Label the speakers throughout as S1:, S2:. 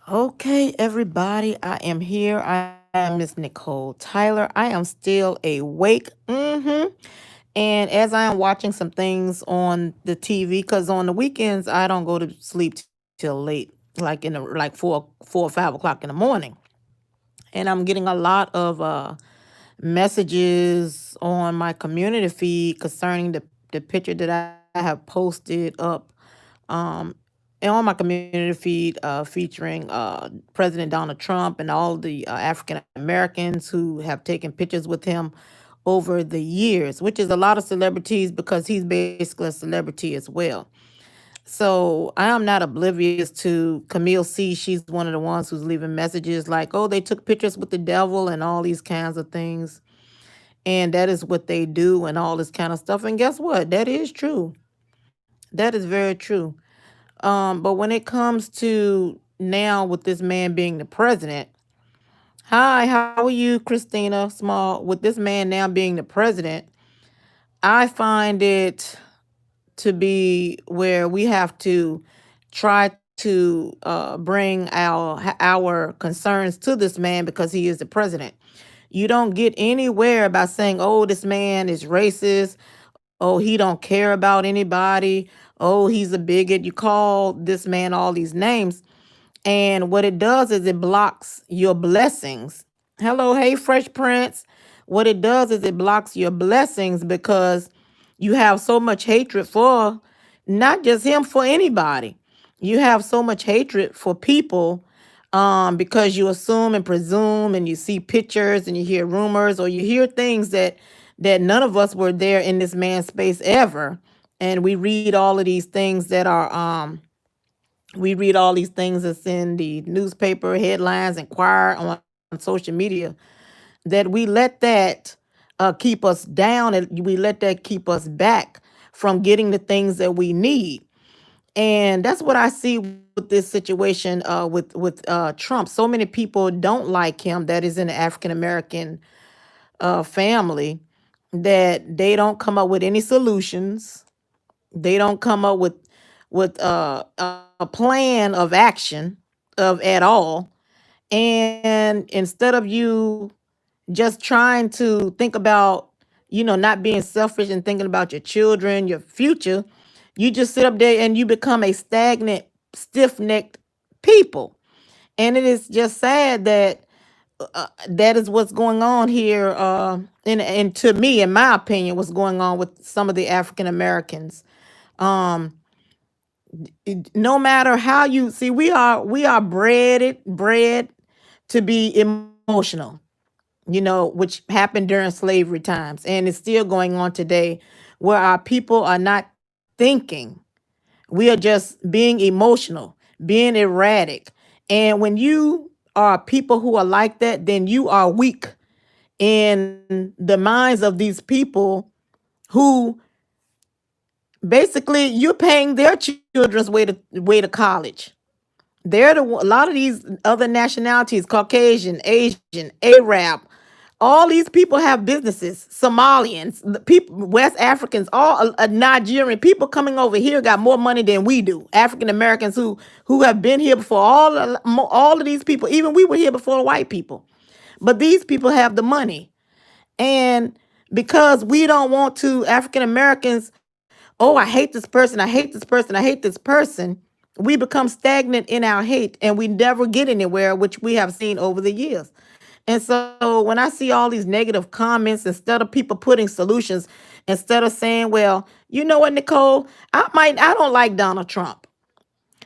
S1: Okay, everybody, I am here. I am Miss Nicole Tyler. I am still awake. And as I am watching some things on the TV, because on the weekends I don't go to sleep till late, like in the like 4 or 5 o'clock in the morning. And I'm getting a lot of messages on my community feed concerning the picture that I have posted up um, and on my community feed featuring President Donald Trump and all the African Americans who have taken pictures with him over the years, which is a lot of celebrities because he's basically a celebrity as well. So I am not oblivious to Camille C. She's one of the ones who's leaving messages like, oh, they took pictures with the devil and all these kinds of things. And that is what they do and all this kind of stuff. And guess what? That is true. That is very true. But when it comes to now with this man being the president, hi, how are you, Christina Small? With this man now being the president, I find it to be where we have to try to bring our concerns to this man because he is the president. You don't get anywhere by saying, "Oh, this man is racist. Oh, he don't care about anybody. Oh, he's a bigot." You call this man all these names, and what it does is it blocks your blessings. Hello, hey, Fresh Prince. What it does is it blocks your blessings because you have so much hatred for not just him, for anybody. You have so much hatred for people because you assume and presume and you see pictures and you hear rumors or you hear things that none of us were there in this man's space ever. And we read all of these things that are we read all these things that's in the newspaper headlines, inquire on social media, that we let that keep us down, and we let that keep us back from getting the things that we need. And that's what I see with this situation with Trump. So many people don't like him that is in the African American family, that they don't come up with any solutions. They don't come up with a plan of action of at all. And instead of you just trying to think about, not being selfish and thinking about your children, your future, you just sit up there and you become a stagnant, stiff-necked people. And it is just sad that that is what's going on here. And to me, in my opinion, what's going on with some of the African Americans. Um, no matter how you see, we are bred to be emotional, which happened during slavery times. And it's still going on today where our people are not thinking. We are just being emotional, being erratic. And when you are people who are like that, then you are weak in the minds of these people who basically you're paying their children's way to college. A lot of these other nationalities, Caucasian, Asian, Arab, all these people have businesses. Somalians, the people, West Africans, all Nigerian people coming over here got more money than we do. African Americans who have been here before all of these people. Even we were here before white people, but these people have the money. And because we don't want to, African Americans, oh, I hate this person, I hate this person, I hate this person, we become stagnant in our hate and we never get anywhere, which we have seen over the years. And so when I see all these negative comments, instead of people putting solutions, instead of saying, well, you know what, Nicole, I don't like Donald Trump,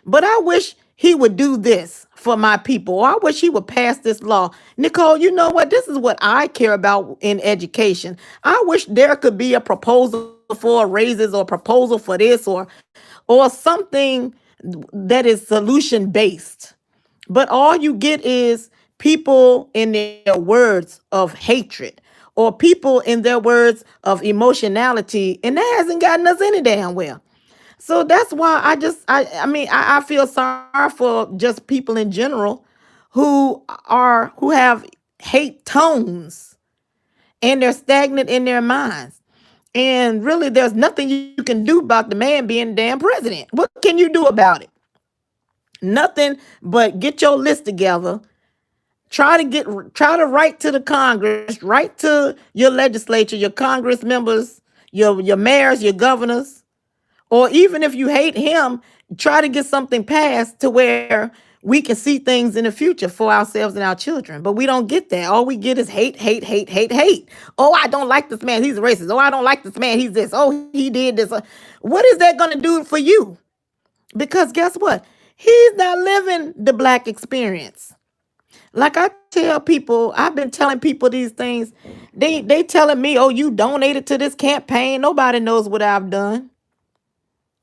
S1: but I wish he would do this for my people. Or I wish he would pass this law. Nicole, you know what? This is what I care about in education. I wish there could be a proposal for raises or proposal for this or something that is solution based. But all you get is people in their words of hatred or people in their words of emotionality, and that hasn't gotten us any damn well. So that's why I feel sorry for just people in general who have hate tones and they're stagnant in their minds. And really there's nothing you can do about the man being damn president. What can you do about it? Nothing but get your list together. Try to write to the Congress, write to your legislature, your Congress members, your mayors, your governors, or even if you hate him, try to get something passed to where we can see things in the future for ourselves and our children. But we don't get that. All we get is hate, hate, hate, hate, hate. Oh, I don't like this man. He's racist. Oh, I don't like this man. He's this. Oh, he did this. What is that going to do for you? Because guess what? He's not living the black experience. Like I tell people, I've been telling people these things. They telling me, "Oh, you donated to this campaign." Nobody knows what I've done.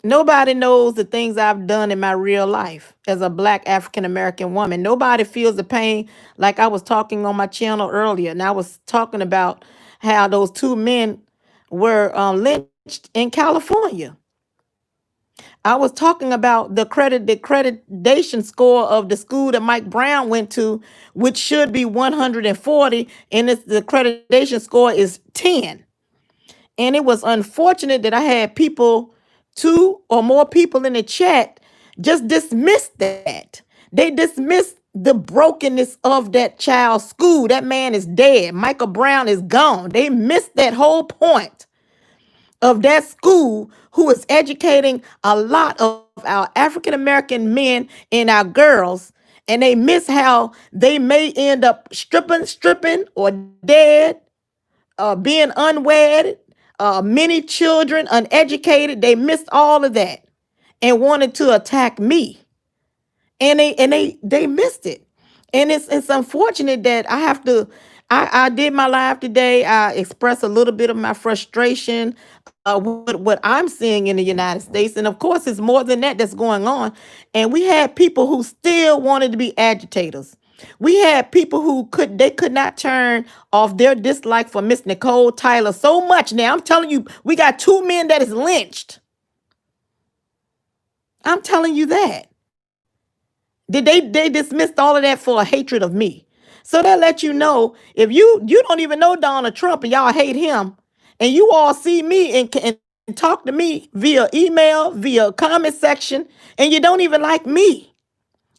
S1: Nobody knows the things I've done in my real life as a black African American woman. Nobody feels the pain like I was talking on my channel earlier. And I was talking about how those two men were lynched in California. I was talking about the accreditation score of the school that Mike Brown went to, which should be 140, and the accreditation score is 10. And it was unfortunate that I had people, two or more people in the chat, just dismiss that. They dismissed the brokenness of that child's school. That man is dead. Michael Brown is gone. They missed that whole point of that school, who is educating a lot of our African American men and our girls. And they miss how they may end up stripping or dead, being unwed, many children uneducated. They missed all of that and wanted to attack me, and they missed it. And it's unfortunate that I have to. I did my live today. I expressed a little bit of my frustration with what I'm seeing in the United States, and of course, it's more than that that's going on. And we had people who still wanted to be agitators. We had people who could not turn off their dislike for Miss Nicole Tyler so much. Now I'm telling you, we got two men that is lynched. I'm telling you that. They dismissed all of that for a hatred of me. So that let you know, if you don't even know Donald Trump and y'all hate him, and you all see me and talk to me via email, via comment section, and you don't even like me.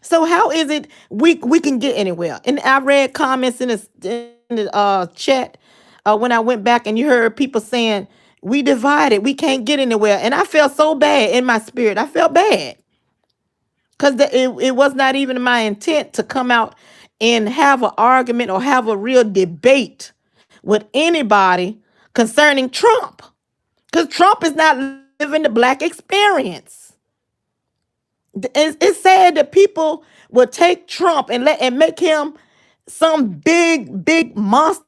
S1: So how is it we can get anywhere? And I read comments in the chat when I went back, and you heard people saying we divided, we can't get anywhere, and I felt so bad in my spirit. I felt bad because it was not even my intent to come out and have an argument or have a real debate with anybody concerning Trump, because Trump is not living the black experience. It's sad that people will take Trump and make him some big monster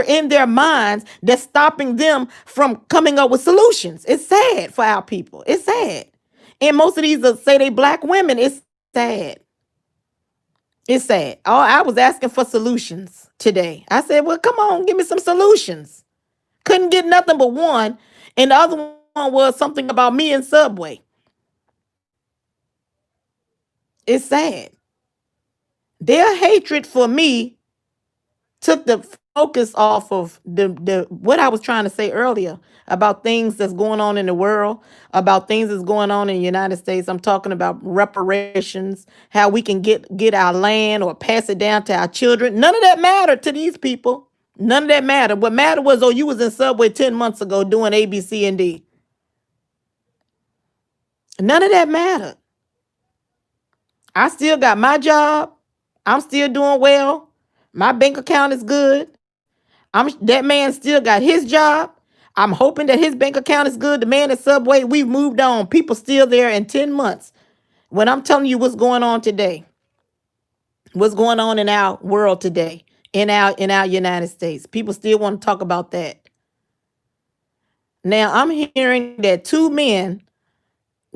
S1: in their minds that's stopping them from coming up with solutions. It's sad for our people. It's sad. And most of these say they black women. It's sad. It's sad. Oh, I was asking for solutions today. I said, well, come on, give me some solutions. Couldn't get nothing but one. And the other one was something about me and Subway. It's sad. Their hatred for me took the focus off of the what I was trying to say earlier about things that's going on in the world, about things that's going on in the United States. I'm talking about reparations, how we can get our land or pass it down to our children. None of that mattered to these people. None of that mattered. What mattered was, oh, you was in Subway 10 months ago doing A, B, C, and D. None of that mattered. I still got my job. I'm still doing well. My bank account is good. That man still got his job. I'm hoping that his bank account is good. The man at Subway, we've moved on. People still there in 10 months. When I'm telling you what's going on today, what's going on in our world today, in our United States, people still want to talk about that. Now I'm hearing that two men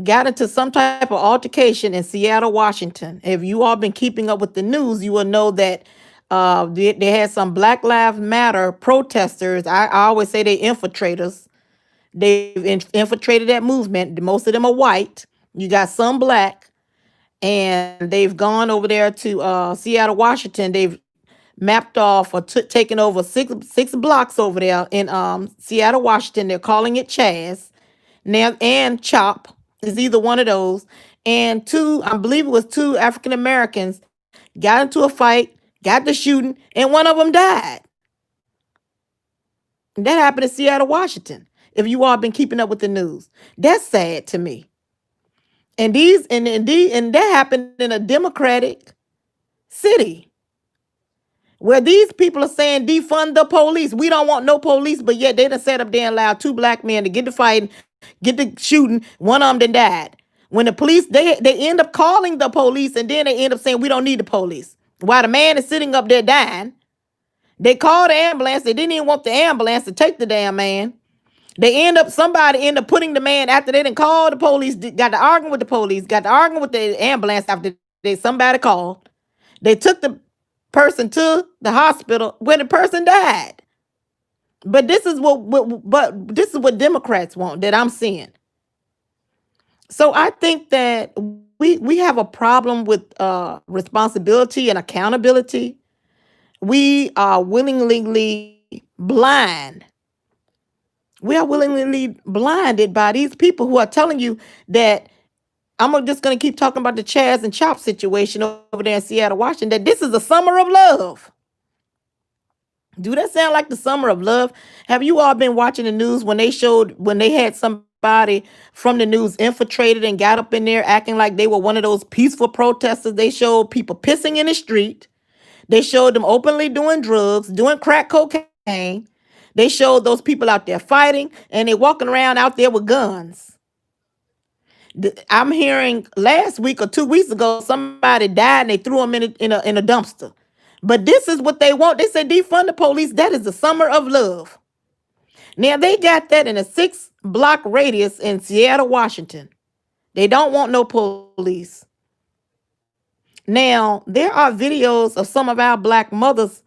S1: got into some type of altercation in Seattle, Washington. If you all been keeping up with the news, you will know that they had some Black Lives Matter protesters. I always say they infiltrators. They've infiltrated that movement. Most of them are white. You got some black, and they've gone over there to Seattle, Washington. They've mapped off or taken over six blocks over there in Seattle, Washington. They're calling it Chaz now, and Chop is either one of those. and I believe it was two African Americans, got into a fight, got the shooting, and one of them died. That happened in Seattle, Washington. If you all been keeping up with the news, that's sad to me. And that happened in a Democratic city where these people are saying defund the police. We don't want no police, but yet they done set up there and allowed two black men to get to fighting, get to shooting. One of them then died. When the police, they end up calling the police, and then they end up saying we don't need the police. While the man is sitting up there dying, they called the ambulance. They didn't even want the ambulance to take the damn man. Somebody end up putting the man after they didn't call the police, got to arguing with the police, got to arguing with the ambulance after somebody called. They took the person to the hospital when the person died. But this is what Democrats want that I'm seeing. So I think that we have a problem with responsibility and accountability. We are willingly blind. We are willingly blinded by these people who are telling you that I'm just going to keep talking about the Chaz and Chop situation over there in Seattle, Washington, that this is a summer of love. Do that sound like the summer of love? Have you all been watching the news when they had somebody from the news infiltrated and got up in there acting like they were one of those peaceful protesters? They showed people pissing in the street. They showed them openly doing drugs, doing crack cocaine. They showed those people out there fighting, and they walking around out there with guns. I'm hearing last week or 2 weeks ago, somebody died and they threw them in a dumpster. But this is what they want. They said defund the police. That is the summer of love. Now they got that in a 6-block radius in Seattle, Washington. They don't want no police. Now there are videos of some of our black mothers.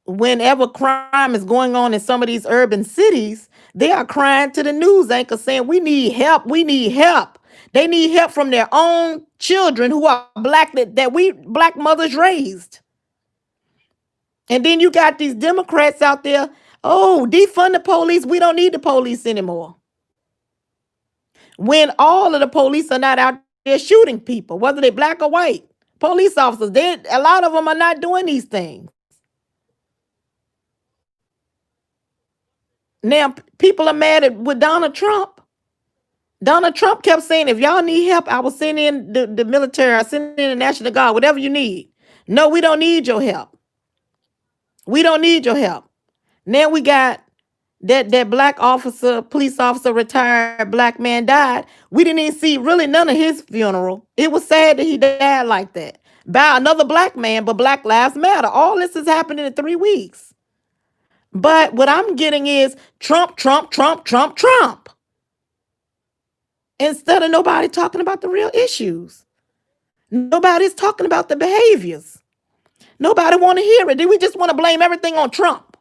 S1: Whenever crime is going on in some of these urban cities, they are crying to the news anchor saying, we need help. We need help. They need help from their own children who are black, that we black mothers raised. And then you got these Democrats out there, oh, defund the police. We don't need the police anymore. When all of the police are not out there shooting people, whether they're black or white. Police officers, a lot of them are not doing these things. Now, people are mad with Donald Trump. Donald Trump kept saying, if y'all need help, I will send in the military, I send in the National Guard, whatever you need. No, we don't need your help. We don't need your help. Now we got that black officer, police officer, retired black man died. We didn't even see really none of his funeral. It was sad that he died like that. By another black man, but Black Lives Matter. All this is happening in 3 weeks. But what I'm getting is Trump, Trump, Trump, Trump, Trump. Instead of nobody talking about the real issues. Nobody's talking about the behaviors. Nobody want to hear it. We just want to blame everything on Trump.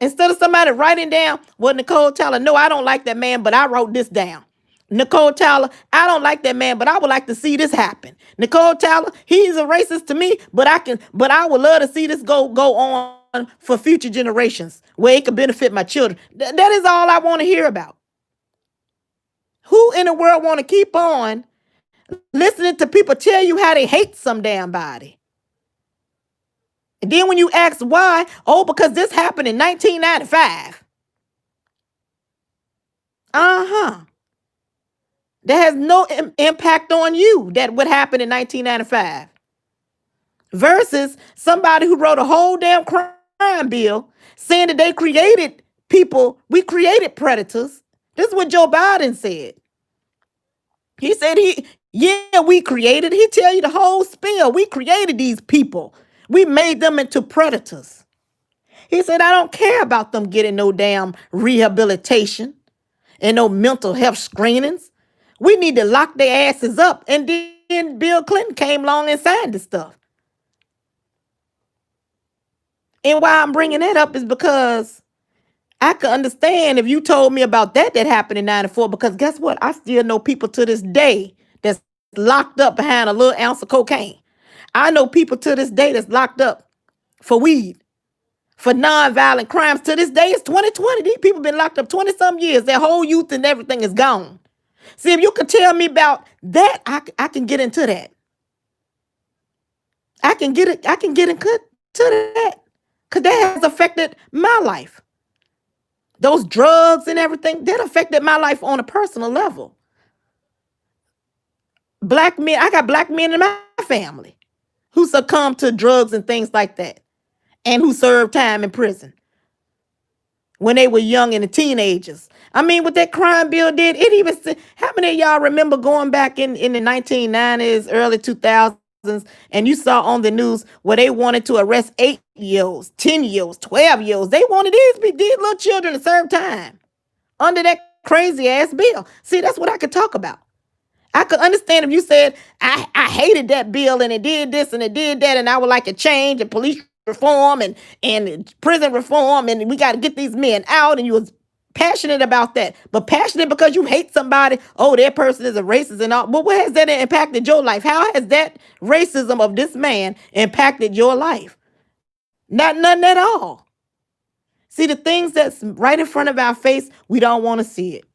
S1: Instead of somebody writing down what Nicole Tyler, no, I don't like that man, but I wrote this down. Nicole Tyler, I don't like that man, but I would like to see this happen. Nicole Tyler, he's a racist to me, but I would love to see this go on for future generations where it could benefit my children. That is all I want to hear about. Who in the world want to keep on listening to people tell you how they hate some damn body? And then when you ask why, oh, because this happened in 1995. That has no impact on you, that would happen in 1995. Versus somebody who wrote a whole damn crime bill saying that they created people, we created predators. This is what Joe Biden said. He said we created. He tell you the whole spiel. We created these people. We made them into predators. He said, I don't care about them getting no damn rehabilitation and no mental health screenings. We need to lock their asses up. And then Bill Clinton came along and signed the stuff. And why I'm bringing that up is because I could understand if you told me about that happened in 94, because guess what? I still know people to this day that's locked up behind a little ounce of cocaine. I know people to this day that's locked up for weed, for nonviolent crimes. To this day, it's 2020. These people been locked up 20-some years. Their whole youth and everything is gone. See, if you could tell me about that, I can get into that. I can get it. I can get into that because that has affected my life. Those drugs and everything that affected my life on a personal level. Black men, I got black men in my family who succumbed to drugs and things like that, and who served time in prison when they were young and the teenagers. I mean, what that crime bill did, it even how many of y'all remember going back in the 1990s, early 2000s, and you saw on the news where they wanted to arrest 8-year olds, 10-year olds, 12-year olds. They wanted these little children to serve time under that crazy ass bill. See, that's what I could talk about. I could understand if you said, I hated that bill and it did this and it did that, and I would like a change and police reform and prison reform, and we got to get these men out, and you was passionate about that. But passionate because you hate somebody, oh, that person is a racist and all. But what has that impacted your life? How has that racism of this man impacted your life? Not none at all. See, the things that's right in front of our face, we don't want to see it.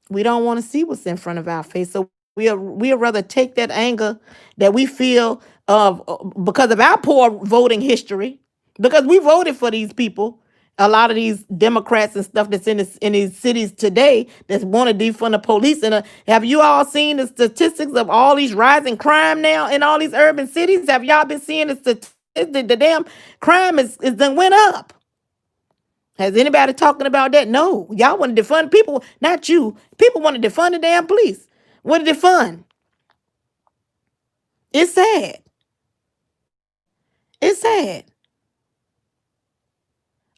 S1: We don't want to see what's in front of our face. So we'll rather take that anger that we feel of because of our poor voting history, because we voted for these people. A lot of these Democrats and stuff that's in these cities today that want to defund the police. And have you all seen the statistics of all these rising crime now in all these urban cities? Have y'all been seeing the statistics? The damn crime is then went up. Has anybody talking about that? No. Y'all want to defund people, not you. People want to defund the damn police. What did they defund? It's sad. It's sad.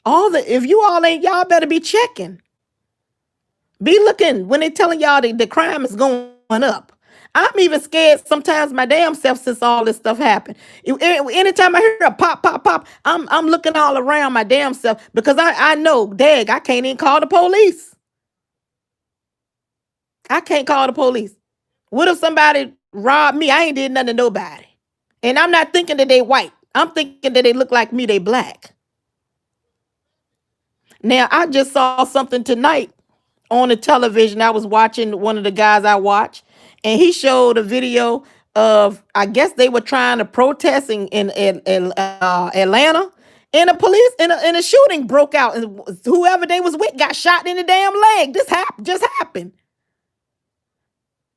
S1: If you all ain't, y'all better be checking. Be looking when they telling y'all the crime is going up. I'm even scared sometimes my damn self since all this stuff happened. Anytime I hear a pop, pop, pop, I'm looking all around my damn self because I know, dag, I can't even call the police. I can't call the police. What if somebody robbed me? I ain't did nothing to nobody. And I'm not thinking that they white. I'm thinking that they look like me, they black. Now, I just saw something tonight on the television. I was watching one of the guys I watch, and he showed a video of, I guess they were trying to protest in Atlanta, and the police and a shooting broke out, and whoever they was with got shot in the damn leg. This just happened.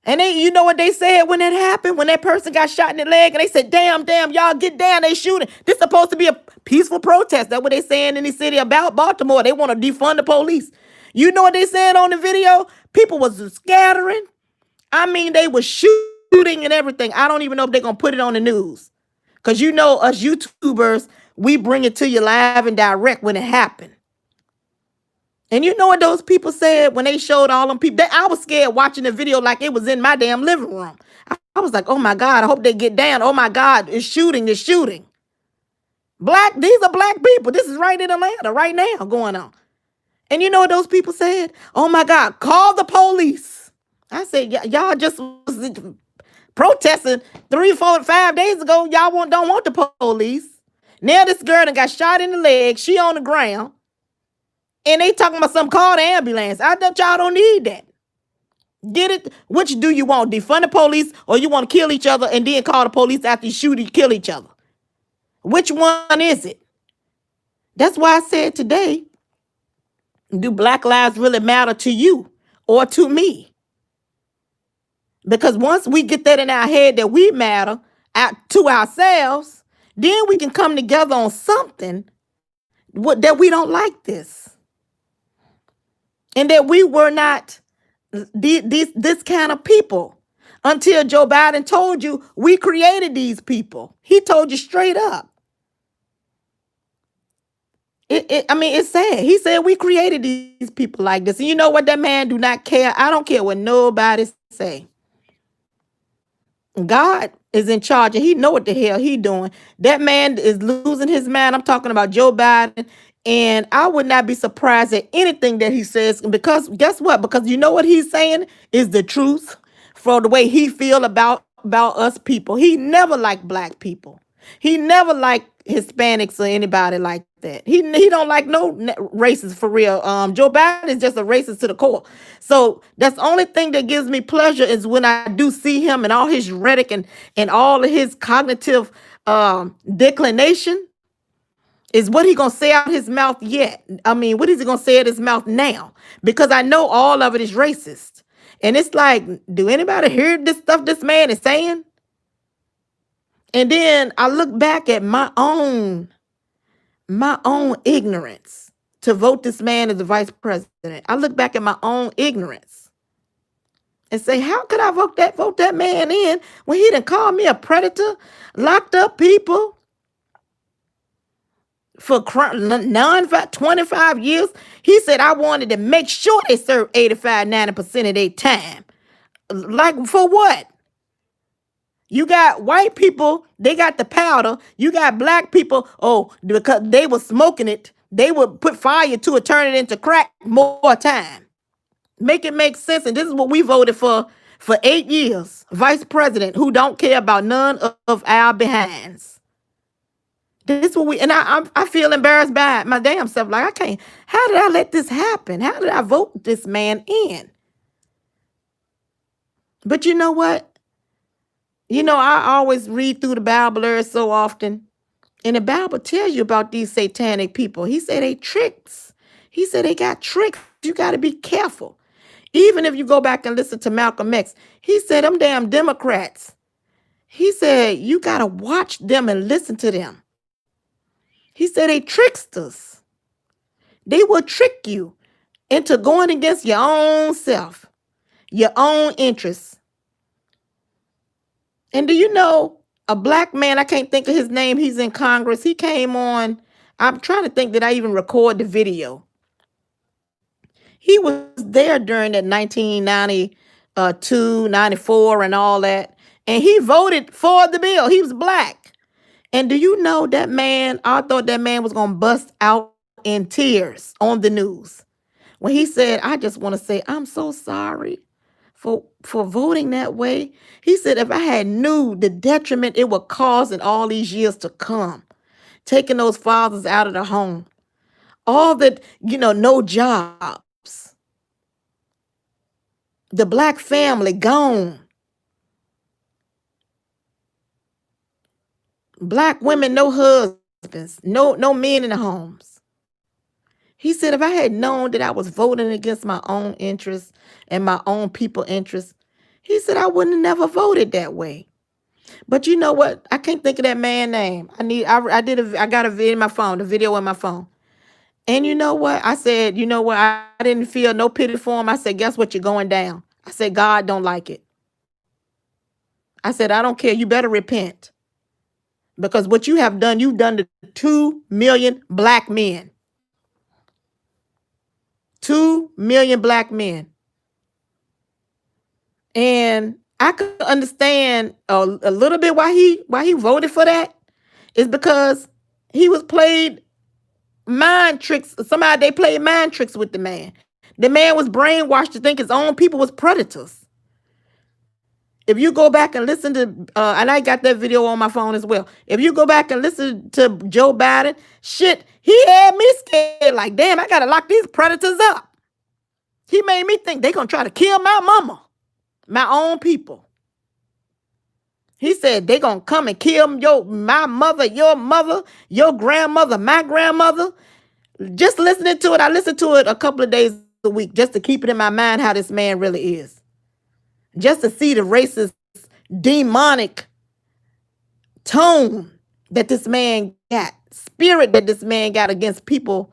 S1: And you know what they said when that happened? When that person got shot in the leg, and they said, damn, y'all get down, they shooting. This supposed to be a peaceful protest. That's what they saying in the city about Baltimore. They want to defund the police. You know what they said on the video? People was scattering. I mean, they were shooting and everything. I don't even know if they're going to put it on the news. Because you know us YouTubers, we bring it to you live and direct when it happened. And you know what those people said when they showed all them people? I was scared watching the video like it was in my damn living room. I was like, oh my God, I hope they get down. Oh my God, it's shooting. These are black people. This is right in Atlanta right now going on. And you know what those people said? Oh my God, call the police. I said, y'all just was protesting 3, 4, 5 days ago. Y'all don't want the police. Now this girl done got shot in the leg. She on the ground. And they talking about some call the ambulance. I thought y'all don't need that. Get it? Which do you want? Defund the police, or you want to kill each other and then call the police after you shoot and kill each other? Which one is it? That's why I said today, do Black lives really matter to you or to me? Because once we get that in our head that we matter to ourselves, then we can come together on something that we don't like this. And that we were not this kind of people until Joe Biden told you we created these people. He told you straight up. I mean, it's sad. He said we created these people like this. And you know what? That man do not care. I don't care what nobody say. God is in charge, and he know what the hell he doing. That man is losing his mind. I'm talking about Joe Biden. And I would not be surprised at anything that he says, because guess what? Because you know what he's saying is the truth for the way he feel about us people. He never liked black people. He never liked Hispanics or anybody like that. He don't like no racists for real. Joe Biden is just a racist to the core. So that's the only thing that gives me pleasure is when I do see him and all his rhetoric and all of his cognitive declination is what he gonna say out his mouth yet. I mean, what is he gonna say out his mouth now? Because I know all of it is racist. And it's like, do anybody hear this stuff this man is saying? And then I look back at my own ignorance to vote this man as the vice president. I look back at my own ignorance and say, how could I vote that man in when he done called me a predator, locked up people for 25 years? He said I wanted to make sure they serve 85-90% of their time. Like for what? You got white people, they got the powder. You got black people, oh, because they were smoking it, they would put fire to it, turn it into crack more time. Make it make sense. And this is what we voted for 8 years. Vice president who don't care about none of our behinds. This is what I feel embarrassed by my damn self. Like, I can't, how did I let this happen? How did I vote this man in? But you know what? I always read through the Bible so often. And the Bible tells you about these satanic people. He said they tricks. He said they got tricks. You got to be careful. Even if you go back and listen to Malcolm X, he said them damn Democrats. He said you got to watch them and listen to them. He said they tricksters. They will trick you into going against your own self, your own interests. And do you know a black man, I can't think of his name, he's in Congress. He came on, I'm trying to think, did I even record the video? He was there during that 1992, 94 and all that. And he voted for the bill. He was black. And do you know that man, I thought that man was going to bust out in tears on the news when he said, I just want to say, I'm so sorry for voting that way. He said, if I had knew the detriment it would cause in all these years to come, taking those fathers out of the home, all that, no jobs, the black family gone, black women, no husbands, no men in the homes. He said, if I had known that I was voting against my own interests and my own people interests, he said, I wouldn't have never voted that way. But you know what? I can't think of that man's name. I got a video in my phone, the video in my phone. And you know what? I said, you know what? I didn't feel no pity for him. I said, guess what? You're going down. I said, God don't like it. I said, I don't care. You better repent. Because what you have done, you've done to 2 million black men. 2 million black men. And I could understand a little bit why he voted for that. Is because he was played mind tricks. Somehow they played mind tricks with the man. The man was brainwashed to think his own people was predators. If you go back and listen to, and I got that video on my phone as well. If you go back and listen to Joe Biden, shit, he had me scared. Like, damn, I gotta lock these predators up. He made me think they gonna try to kill my mama, my own people. He said they gonna come and kill my mother, your grandmother, my grandmother. Just listening to it, I listened to it a couple of days a week just to keep it in my mind how this man really is. Just to see the racist, demonic tone that this man got, spirit that this man got against people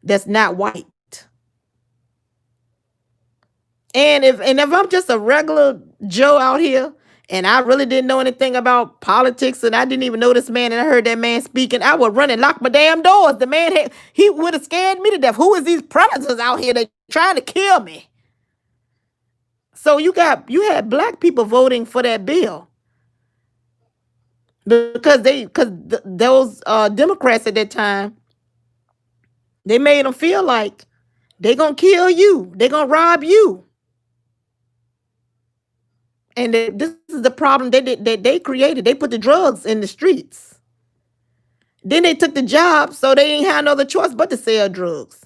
S1: that's not white. And if I'm just a regular Joe out here and I really didn't know anything about politics and I didn't even know this man and I heard that man speaking, I would run and lock my damn doors. The man he would have scared me to death. Who is these predators out here that trying to kill me? So you had black people voting for that bill because those Democrats at that time, they made them feel like they gonna kill you, they gonna rob you. And this is the problem they created. They put the drugs in the streets. Then they took the job, so they didn't have no other choice but to sell drugs.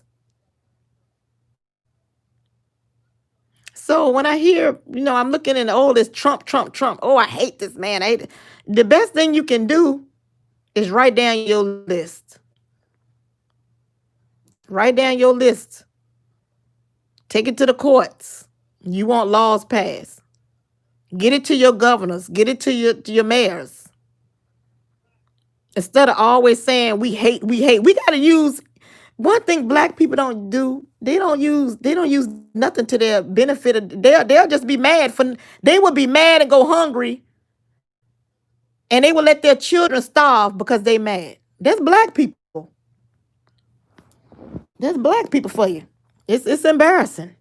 S1: So when I hear, I'm looking at all this Trump, Trump, Trump. Oh, I hate this man. I hate it. The best thing you can do is write down your list. Write down your list. Take it to the courts. You want laws passed. Get it to your governors. Get it to your mayors. Instead of always saying we hate, we hate. We gotta use one thing black people don't do. They don't use nothing to their benefit. They'll just be mad for they will be mad and go hungry, and they will let their children starve because they mad. That's black people. That's black people for you. It's embarrassing.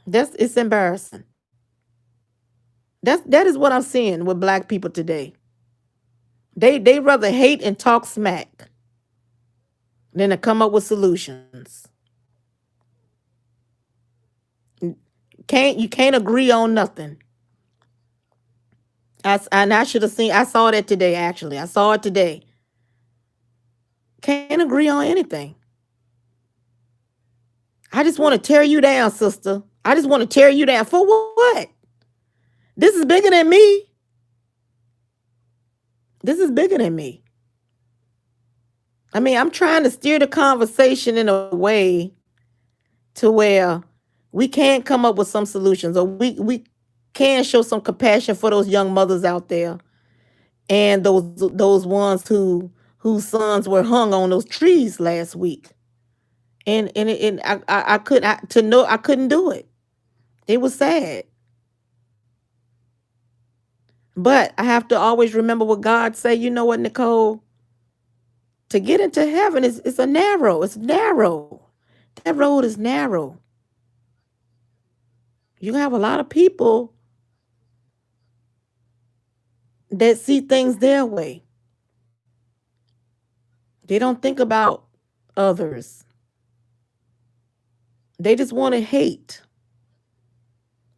S1: It's embarrassing. That is what I'm seeing with black people today. They rather hate and talk smack than to come up with solutions. You can't agree on nothing. And I should have seen. I saw that today. Actually, I saw it today. Can't agree on anything. I just want to tear you down, sister. I just want to tear you down for what? This is bigger than me. This is bigger than me. I mean, I'm trying to steer the conversation in a way to where we can come up with some solutions, or we can show some compassion for those young mothers out there, and those ones whose sons were hung on those trees last week. And I couldn't to know I couldn't do it. It was sad. But I have to always remember what God say. You know what, Nicole? To get into heaven it's narrow. It's narrow. That road is narrow. You have a lot of people that see things their way. They don't think about others. They just want to hate.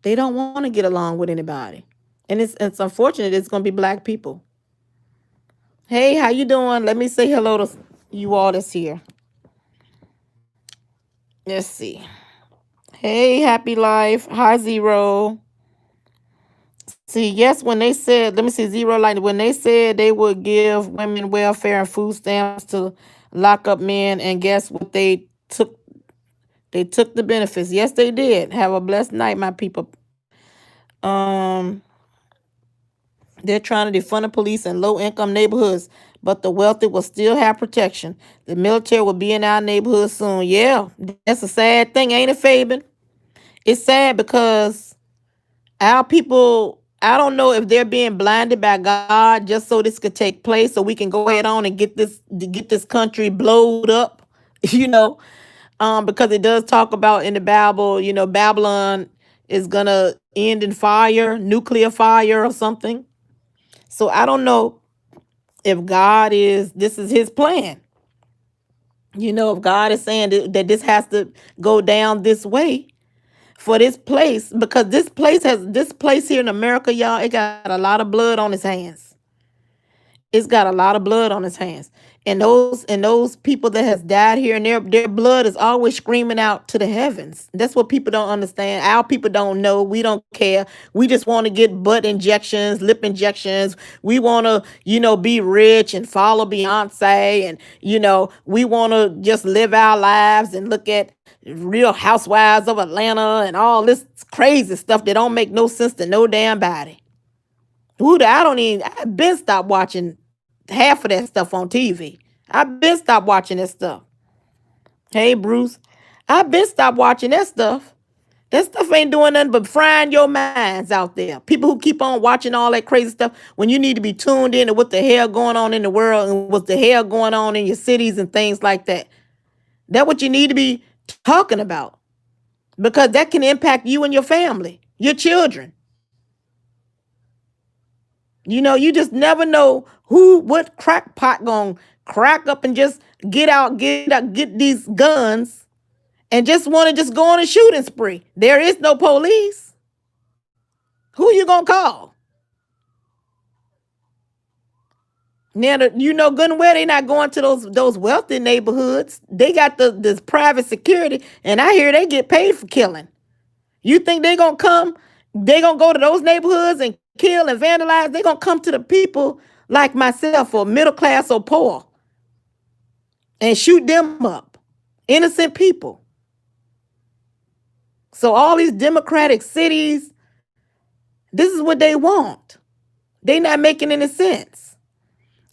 S1: They don't want to get along with anybody. And it's unfortunate it's going to be black people. Hey, how you doing? Let me say hello to you all that's here. Let's see. Hey, Happy Life. Hi, Zero. See, yes, when they said, let me see, Zero Light, when they said they would give women welfare and food stamps to lock up men, and guess what they took? They took the benefits. Yes, they did. Have a blessed night, my people. Um, they're trying to defund the police in low-income neighborhoods, but the wealthy will still have protection. The military will be in our neighborhood soon. Yeah, that's a sad thing, ain't it, Fabian? It's sad because our people, I don't know if they're being blinded by God just so this could take place, so we can go ahead on and get this country blowed up, you know. Because it does talk about in the Bible, Babylon is gonna end in fire, nuclear fire or something. So I don't know if this is his plan. If God is saying that this has to go down this way for this place, because this place here in America, y'all, it got a lot of blood on its hands. It's got a lot of blood on its hands. And those people that has died here, and their blood is always screaming out to the heavens. That's what people don't understand. Our people don't know. We don't care. We just want to get butt injections, lip injections. We want to, be rich and follow Beyonce, and we want to just live our lives and look at Real Housewives of Atlanta and all this crazy stuff that don't make no sense to no damn body. I've been stopped watching half of that stuff on TV. I've been stopped watching that stuff. Hey, Bruce. I've been stopped watching that stuff. That stuff ain't doing nothing but frying your minds out there. People who keep on watching all that crazy stuff when you need to be tuned in to what the hell going on in the world and what the hell going on in your cities and things like that. That's what you need to be talking about, because that can impact you and your family, your children. You just never know what crackpot gonna crack up and just get these guns and just want to just go on a shooting spree. There is no police. Who you gonna call? Now, you know good and well they not going to those wealthy neighborhoods. They got this private security, and I hear they get paid for killing. You think they gonna come? They gonna go to those neighborhoods and kill and vandalize? They gonna come to the people like myself or middle class or poor and shoot them up, innocent people. So all these democratic cities, this is what they want. They not making any sense.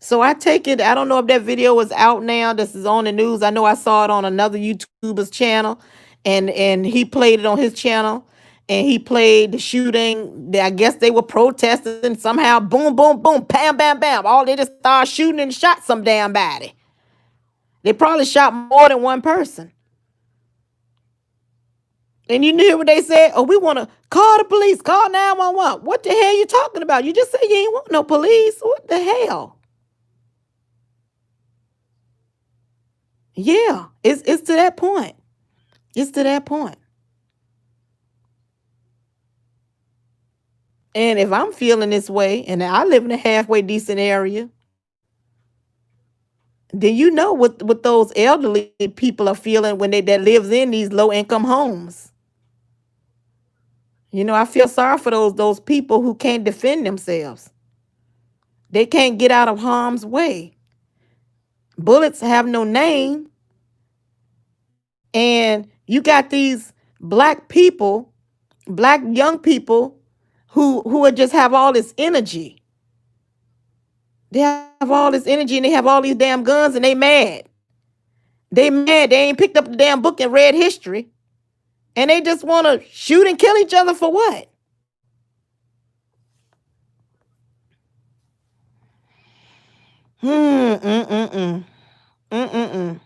S1: So I take it, I don't know if that video is out now. This is on the news. I know I saw it on another YouTuber's channel, and he played it on his channel. And he played the shooting. I guess they were protesting. Somehow, boom, boom, boom, bam, bam, bam. All they just started shooting and shot some damn body. They probably shot more than one person. And you hear what they said? Oh, we want to call the police, call 911. What the hell you talking about? You just said you ain't want no police. What the hell? Yeah, it's to that point. It's to that point. And if I'm feeling this way, and I live in a halfway decent area, then you know what those elderly people are feeling when they that lives in these low income homes. You know, I feel sorry for those people who can't defend themselves. They can't get out of harm's way. Bullets have no name, and you got these black people, black young people who would just have all this energy. They have all this energy and they have all these damn guns and they mad. They mad. They ain't picked up the damn book and read history. And they just want to shoot and kill each other for what? Mm-mm. Mm-mm.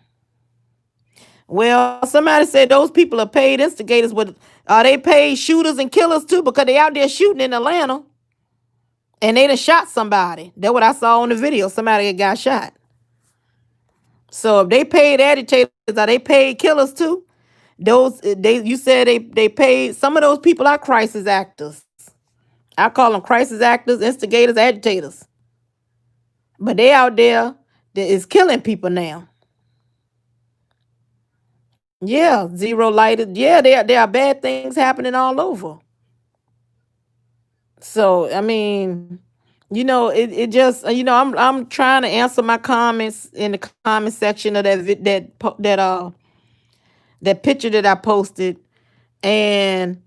S1: Well, somebody said those people are paid instigators. But are they paid shooters and killers too? Because they out there shooting in Atlanta. And they done shot somebody. That's what I saw on the video. Somebody got shot. So if they paid agitators, are they paid killers too? Those you said they paid some of those people are crisis actors. I call them crisis actors, instigators, agitators. But they out there that is killing people now. Yeah, zero lighted. Yeah, there are bad things happening all over. So I mean, it just I'm trying to answer my comments in the comment section of that picture that I posted, and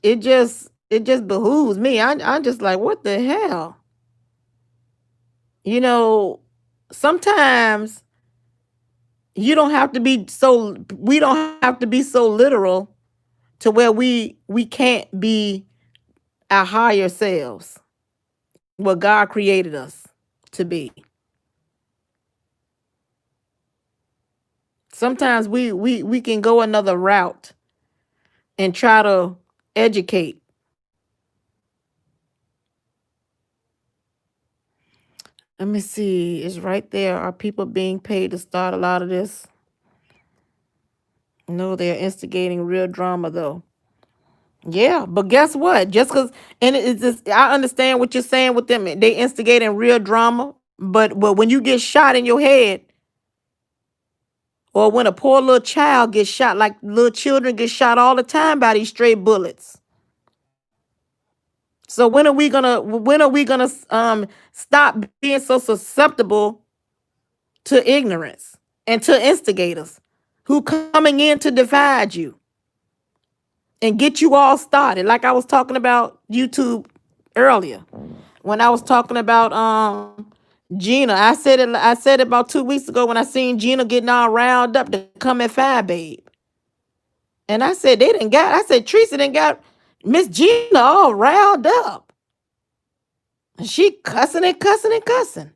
S1: it just behooves me. I'm just like, what the hell? You know, sometimes you don't have to be so we don't have to be so literal to where we can't be our higher selves, what God created us to be. Sometimes we can go another route and try to educate. Let me see. It's right there. Are people being paid to start a lot of this? No, they're instigating real drama though. Yeah, but guess what? Just because, and it's just, I understand what you're saying with them. They instigating real drama, but when you get shot in your head, or when a poor little child gets shot, like little children get shot all the time by these stray bullets. So when are we gonna stop being so susceptible to ignorance and to instigators who coming in to divide you and get you all started? Like I was talking about YouTube earlier when I was talking about Gina. I said it about 2 weeks ago when I seen Gina getting all riled up to come at Fire Babe. And I said Teresa didn't got Miss Gina all riled up. And she cussing and cussing and cussing.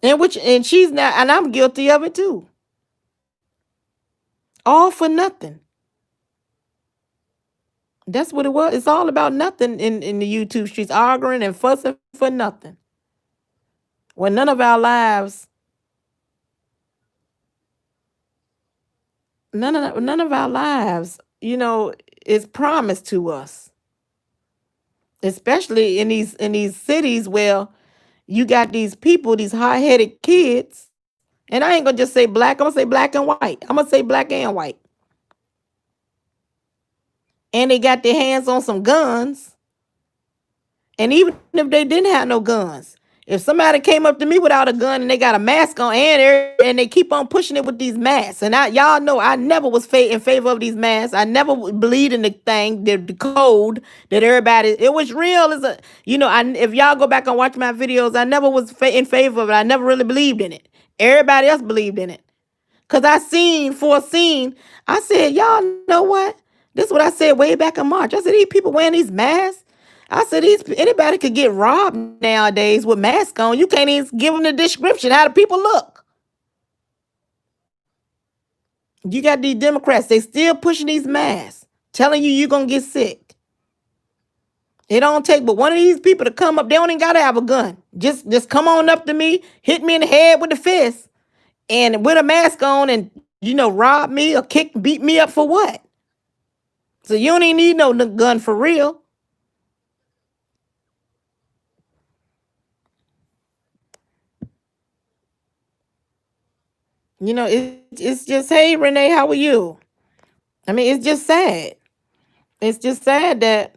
S1: And she's not, and I'm guilty of it too. All for nothing. That's what it was. It's all about nothing in the YouTube streets, arguing and fussing for nothing. When none of our lives, is promised to us. Especially in these cities where you got these people, these hot-headed kids, and I ain't gonna just say black, I'm gonna say black and white. I'm gonna say black and white. And they got their hands on some guns. And even if they didn't have no guns, if somebody came up to me without a gun and they got a mask on and they keep on pushing it with these masks, and y'all know I never was in favor of these masks. I never believed in the thing, the code that everybody. It was real as a if y'all go back and watch my videos, I never was in favor of it. I never really believed in it. Everybody else believed in it. Cause foreseen. I said, y'all know what? This is what I said way back in March. I said, these people wearing these masks. I said, anybody could get robbed nowadays with masks on. You can't even give them the description. How do people look? You got these Democrats. They still pushing these masks, telling you you're gonna get sick. It don't take but one of these people to come up. They don't even gotta have a gun. Just come on up to me, hit me in the head with the fist, and with a mask on, and rob me or beat me up for what? So you don't even need no gun for real. It's just, hey, Renee, how are you? I mean, it's just sad. It's just sad that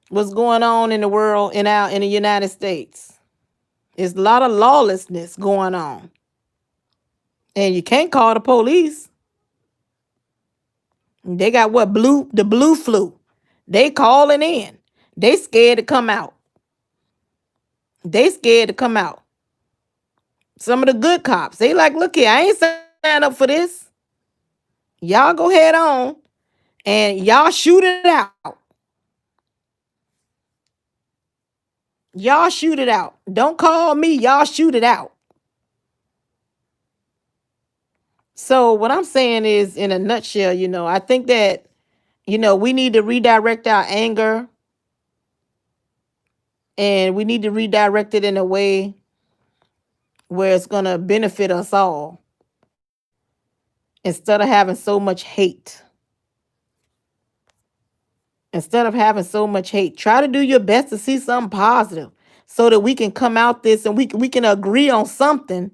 S1: what's going on in the world in the United States. There's a lot of lawlessness going on. And you can't call the police. They got the blue flu. They calling in. They scared to come out. They scared to come out. Some of the good cops, they like, look here, I ain't signed up for this. Y'all go head on and y'all shoot it out. Y'all shoot it out. Don't call me. Y'all shoot it out. So what I'm saying is, in a nutshell, I think that, we need to redirect our anger, and we need to redirect it in a way where it's going to benefit us all instead of having so much hate. Instead of having so much hate, try to do your best to see something positive so that we can come out this and we can agree on something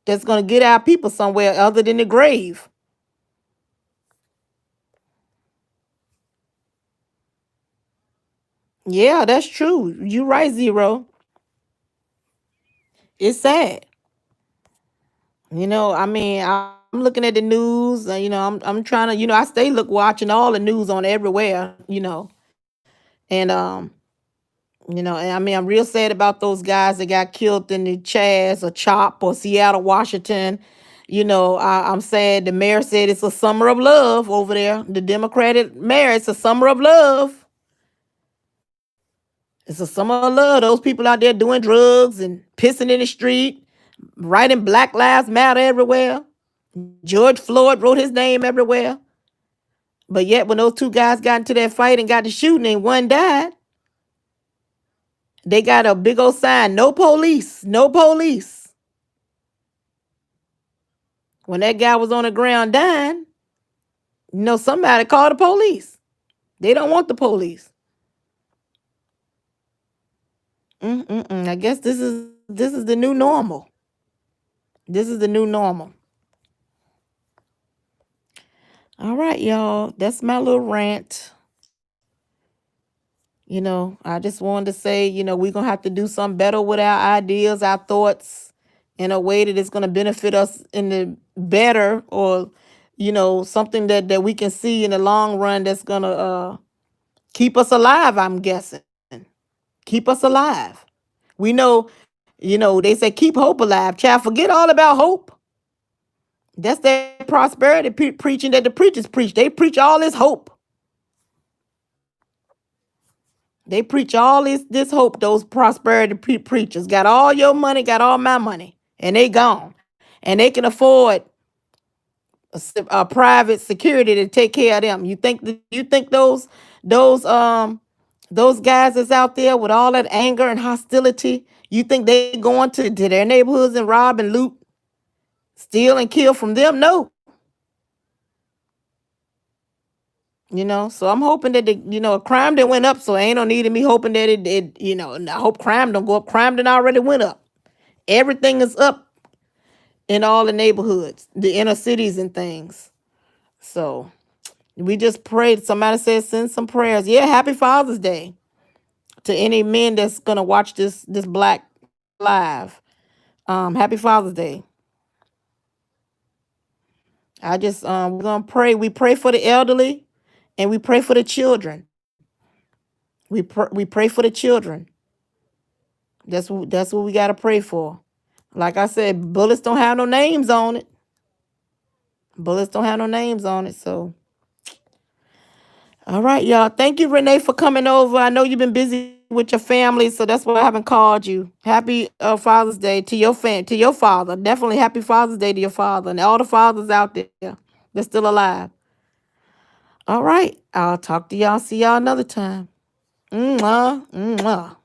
S1: that's going to get our people somewhere other than the grave. Yeah, that's true. You're right, Zero. It's sad. I mean, I'm looking at the news. I'm trying to. I stay watching all the news on everywhere. And and I mean, I'm real sad about those guys that got killed in the Chaz or Chop or Seattle, Washington. I'm sad. The mayor said it's a summer of love over there. The Democratic mayor, it's a summer of love. It's a summer of love. Those people out there doing drugs and pissing in the street, writing Black Lives Matter everywhere. George Floyd wrote his name everywhere. But yet, when those two guys got into that fight and got to shooting and one died, they got a big old sign, no police, no police. When that guy was on the ground dying, somebody called the police. They don't want the police. I guess this is the new normal. This is the new normal. All right, y'all. That's my little rant. I just wanted to say, we're going to have to do something better with our ideas, our thoughts, in a way that is going to benefit us in the better, or, something that we can see in the long run that's going to keep us alive, I'm guessing. Keep us alive. We know, they say keep hope alive. Child, forget all about hope. That's that prosperity preaching that the preachers preach. They preach all this hope. They preach all this hope. Those prosperity preachers got all your money, got all my money, and they gone, and they can afford a private security to take care of them. You think those guys that's out there with all that anger and hostility, you think they going to their neighborhoods and rob and loot, steal and kill from them? No. So I'm hoping that crime that went up, so ain't no need of me hoping that and I hope crime don't go up. Crime that already went up. Everything is up in all the neighborhoods, the inner cities and things. So we just prayed. Somebody said send some prayers. Yeah, happy Father's Day to any men that's gonna watch this black live. Happy Father's Day. I just we're gonna pray. We pray for the elderly and we pray for the children. We pray for the children. That's what we gotta pray for. Like I said, bullets don't have no names on it. Bullets don't have no names on it. So all right, y'all. Thank you, Renee, for coming over. I know you've been busy with your family, so that's why I haven't called you. Happy Father's Day to to your father. Definitely happy Father's Day to your father and all the fathers out there that's still alive. All right. I'll talk to y'all. See y'all another time. Mwah, mwah.